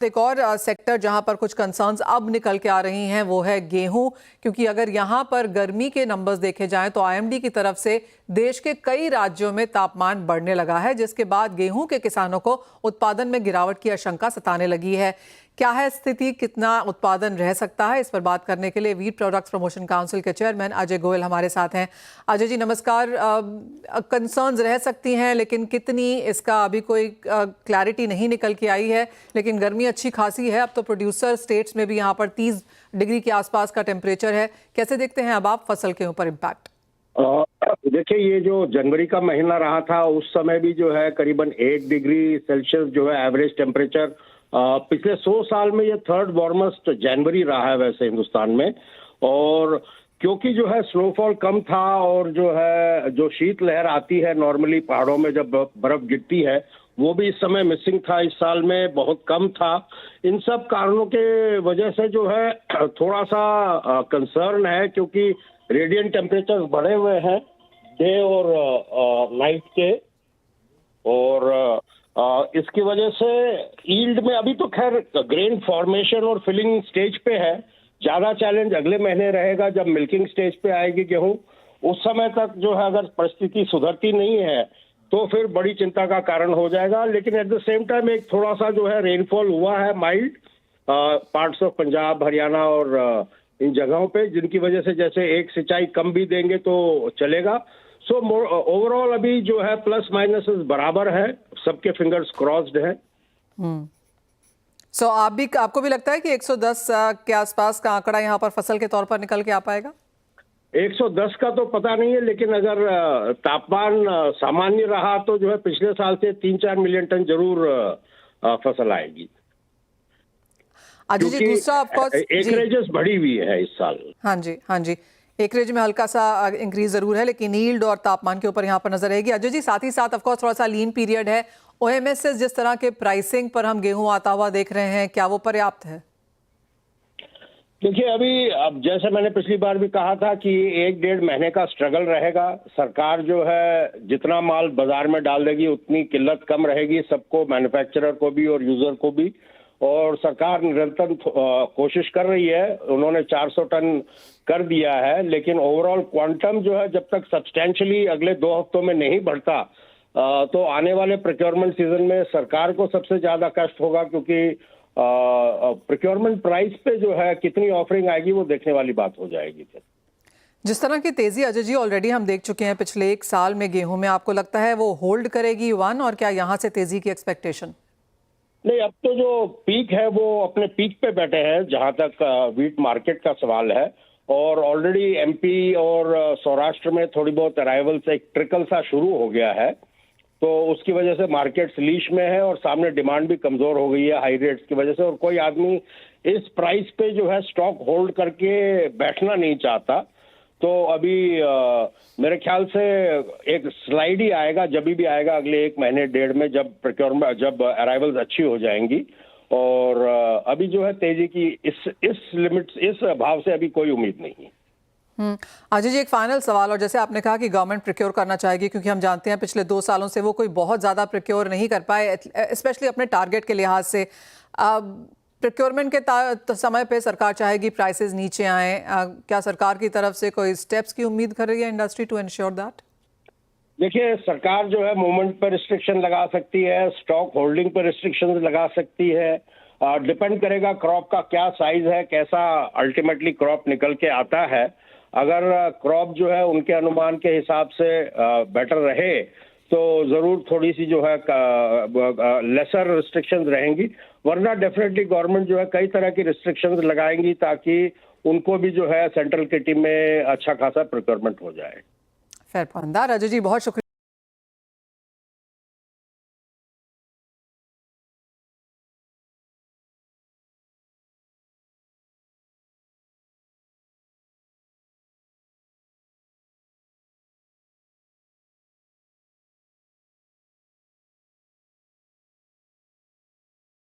एक और सेक्टर जहां पर कुछ कंसर्न्स अब निकल के आ रही हैं वो है गेहूं, क्योंकि अगर यहां पर गर्मी के नंबर्स देखे जाएं तो आईएमडी की तरफ से देश के कई राज्यों में तापमान बढ़ने लगा है, जिसके बाद गेहूं के किसानों को उत्पादन में गिरावट की आशंका सताने लगी है। क्या है स्थिति, कितना उत्पादन रह सकता है, इस पर बात करने के लिए वीट प्रोडक्ट्स प्रमोशन काउंसिल के चेयरमैन अजय गोयल हमारे साथ हैं। अजय जी नमस्कार। कंसर्न्स रह सकती हैं लेकिन कितनी, इसका अभी कोई क्लैरिटी नहीं निकल के आई है, लेकिन गर्मी अच्छी खासी है। अब तो प्रोड्यूसर स्टेट्स में भी यहाँ पर 30 डिग्री के आसपास का टेम्परेचर है। कैसे देखते हैं अब आप फसल के ऊपर इम्पैक्ट? देखिए, ये जो जनवरी का महीना रहा था उस समय भी जो है करीबन 1 डिग्री सेल्सियस जो है एवरेज टेम्परेचर पिछले 100 साल में ये थर्ड वार्मेस्ट जनवरी रहा है वैसे हिंदुस्तान में। और क्योंकि जो है स्नोफॉल कम था और जो है जो शीत लहर आती है नॉर्मली पहाड़ों में जब बर्फ गिरती है वो भी इस समय मिसिंग था, इस साल में बहुत कम था। इन सब कारणों के वजह से जो है थोड़ा सा कंसर्न है, क्योंकि रेडिएंट टेम्परेचर बढ़े हुए हैं डे और नाइट के, और इसकी वजह से यील्ड में अभी तो खैर ग्रेन फॉर्मेशन और फिलिंग स्टेज पे है। ज्यादा चैलेंज अगले महीने रहेगा जब मिल्किंग स्टेज पे आएगी गेहूं। उस समय तक जो है अगर परिस्थिति सुधरती नहीं है तो फिर बड़ी चिंता का कारण हो जाएगा। लेकिन एट द सेम टाइम एक थोड़ा सा जो है रेनफॉल हुआ है mild parts of Punjab, Haryana और इन जगहों पे, जिनकी वजह से जैसे एक सिंचाई कम भी देंगे तो चलेगा। सो ओवरऑल अभी जो है प्लस माइनस बराबर है, सबके फिंगर्स क्रॉस्ड है। सो आपको भी लगता है कि 110 के आसपास का आंकड़ा यहाँ पर फसल के तौर पर निकल के आ पाएगा? 110 का तो पता नहीं है, लेकिन अगर तापमान सामान्य रहा तो जो है पिछले साल से 3-4 मिलियन टन जरूर फसल आएगी। अजय जी दूसरा ऑफकोर्स एकरेजेस बढ़ी हुई है इस साल। हाँ जी, हाँ जी, एकरेज में हल्का सा इंक्रीज जरूर है, लेकिन यील्ड और तापमान के ऊपर यहाँ पर नजर रहेगी। अजय जी साथ ही साथ ऑफकोर्स थोड़ा सा लीन पीरियड है। ओएमएस से जिस तरह के प्राइसिंग पर हम गेहूं आता हुआ देख रहे हैं, क्या वो पर्याप्त है? देखिए, अभी अब जैसे मैंने पिछली बार भी कहा था कि 1-1.5 महीने का स्ट्रगल रहेगा। सरकार जो है जितना माल बाजार में डाल देगी उतनी किल्लत कम रहेगी सबको, मैन्युफैक्चरर को भी और यूजर को भी। और सरकार निरंतर कोशिश कर रही है, उन्होंने 400 टन कर दिया है, लेकिन ओवरऑल क्वांटम जो है जब तक सब्सटेंशियली अगले 2 हफ्तों में नहीं बढ़ता तो आने वाले प्रोक्योरमेंट सीजन में सरकार को सबसे ज्यादा कष्ट होगा, क्योंकि प्रोक्योरमेंट प्राइस पे जो है कितनी ऑफरिंग आएगी वो देखने वाली बात हो जाएगी। फिर जिस तरह की तेजी अजय जी ऑलरेडी हम देख चुके हैं पिछले 1 साल में गेहूं में, आपको लगता है वो होल्ड करेगी वन, और क्या यहाँ से तेजी की एक्सपेक्टेशन? नहीं, अब तो जो पीक है वो अपने पीक पे बैठे हैं जहां तक वीट मार्केट का सवाल है। और ऑलरेडी एमपी और सौराष्ट्र में थोड़ी बहुत अराइवल्स, एक ट्रिकल सा शुरू हो गया है, तो उसकी वजह से मार्केट लीश में है और सामने डिमांड भी कमजोर हो गई है हाई रेट्स की वजह से। और कोई आदमी इस प्राइस पे जो है स्टॉक होल्ड करके बैठना नहीं चाहता। तो अभी मेरे ख्याल से एक स्लाइड ही आएगा, जब भी आएगा अगले 1 महीने 1.5 में, जब प्रोक्योरमेंट, जब अराइवल्स अच्छी हो जाएंगी। और अभी जो है तेजी की इस लिमिट, इस भाव से अभी कोई उम्मीद नहीं है। अजय जी एक फाइनल सवाल, और जैसे आपने कहा कि गवर्नमेंट प्रोक्योर करना चाहेगी, क्योंकि हम जानते हैं पिछले 2 सालों से वो कोई बहुत ज़्यादा प्रोक्योर नहीं कर पाए, स्पेशली अपने टारगेट के लिहाज से। प्रोक्योरमेंट के समय पे सरकार चाहेगी प्राइसेस नीचे आए। क्या सरकार की तरफ से कोई स्टेप्स की उम्मीद कर रही है इंडस्ट्री टू इंश्योर दैट? देखिए, सरकार जो है मूवमेंट पर रिस्ट्रिक्शन लगा सकती है, स्टॉक होल्डिंग पर रिस्ट्रिक्शन लगा सकती है। डिपेंड करेगा क्रॉप का क्या साइज है, कैसा अल्टीमेटली क्रॉप निकल के आता है। अगर क्रॉप जो है उनके अनुमान के हिसाब से बेटर रहे तो जरूर थोड़ी सी जो है लेसर रिस्ट्रिक्शंस रहेंगी, वरना डेफिनेटली गवर्नमेंट जो है कई तरह की रिस्ट्रिक्शंस लगाएंगी ताकि उनको भी जो है सेंट्रल किटी में अच्छा खासा प्रोक्योरमेंट हो जाए। Fair point. अजय जी बहुत शुक्रिया।